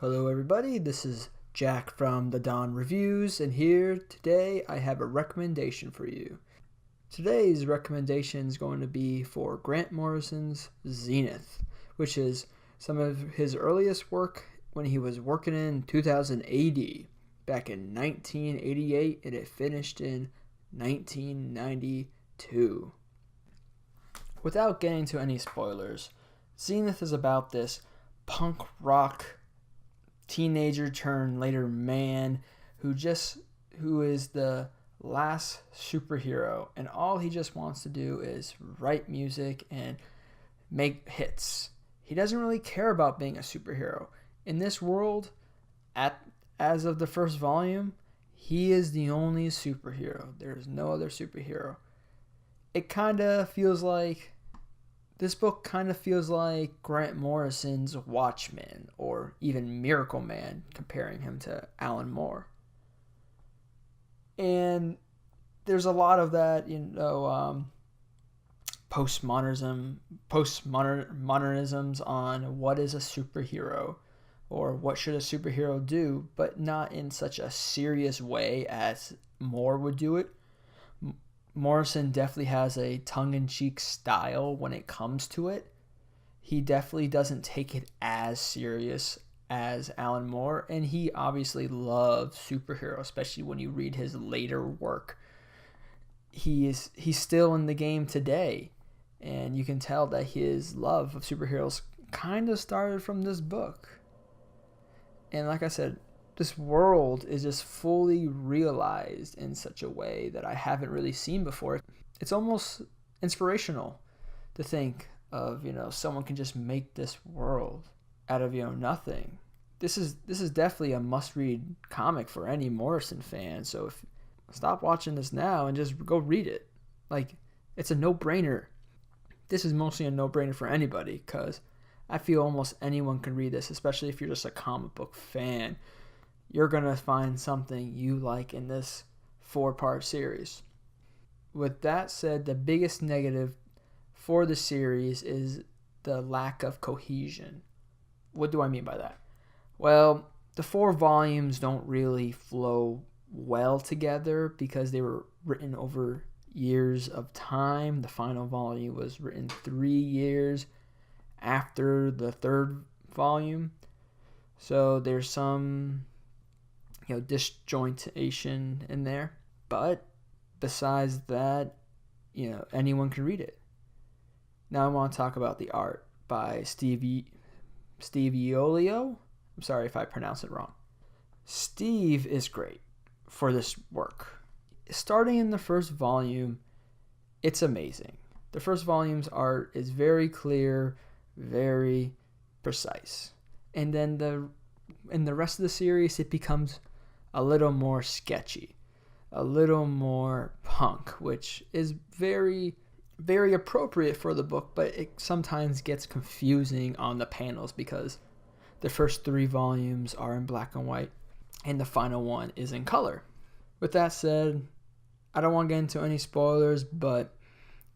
Hello everybody, this is Jack from the Dawn Reviews, and here today I have a recommendation for you. Today's recommendation is going to be for Grant Morrison's Zenith, which is some of his earliest work when he was working in 2000 AD, back in 1988, and it finished in 1992. Without getting to any spoilers, Zenith is about this punk rock teenager turned later man who is the last superhero, and all he just wants to do is write music and make hits. He doesn't really care about being a superhero. In this world, as of the first volume, he is the only superhero. There's no other superhero. This book kind of feels like Grant Morrison's Watchmen, or even Miracle Man, comparing him to Alan Moore. And there's a lot of that, postmodernisms on what is a superhero, or what should a superhero do, but not in such a serious way as Moore would do it. Morrison definitely has a tongue-in-cheek style when it comes to it. He definitely doesn't take it as serious as Alan Moore, and he obviously loves superheroes, especially when you read his later work. He's still in the game today, and you can tell that his love of superheroes kind of started from this book. And like I said, this world is just fully realized in such a way that I haven't really seen before. It's almost inspirational to think of, someone can just make this world out of, nothing. This is definitely a must-read comic for any Morrison fan. So stop watching this now and just go read it. It's a no-brainer. This is mostly a no-brainer for anybody, because I feel almost anyone can read this, especially if you're just a comic book fan. You're going to find something you like in this 4-part series. With that said, the biggest negative for the series is the lack of cohesion. What do I mean by that? Well, the 4 volumes don't really flow well together because they were written over years of time. The final volume was written 3 years after the 3rd volume. So there's some disjointation in there, but besides that, anyone can read it. Now I want to talk about the art by Stevie. I'm sorry if I pronounce it wrong. Steve is great for this work. Starting in the first volume, it's amazing. The first volume's art is very clear, very precise, and then in the rest of the series, it becomes a little more sketchy, a little more punk, which is very, very appropriate for the book, but it sometimes gets confusing on the panels because the first 3 volumes are in black and white and the final one is in color. With that said, I don't want to get into any spoilers, but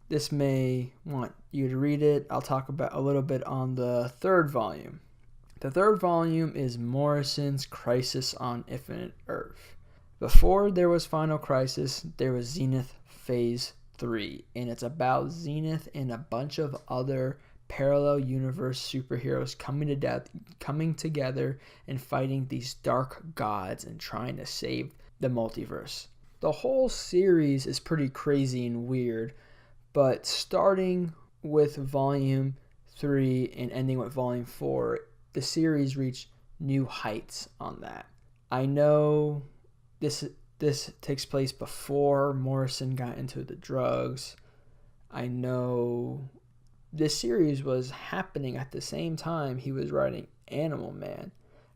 this may want you to read it. I'll talk about a little bit on the 3rd volume. The 3rd volume is Morrison's Crisis on Infinite Earth. Before there was Final Crisis, there was Zenith Phase 3, and it's about Zenith and a bunch of other parallel universe superheroes coming together and fighting these dark gods and trying to save the multiverse. The whole series is pretty crazy and weird, but starting with Volume 3 and ending with Volume 4, the series reached new heights on that. I know this takes place before Morrison got into the drugs. I know this series was happening at the same time he was writing Animal Man,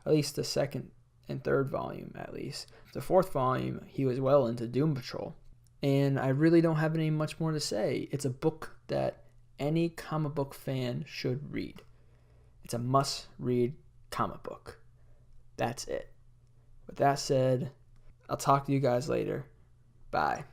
at least the 2nd and 3rd volume at least. The 4th volume, he was well into Doom Patrol. And I really don't have any much more to say. It's a book that any comic book fan should read. It's a must-read comic book. That's it. With that said, I'll talk to you guys later. Bye.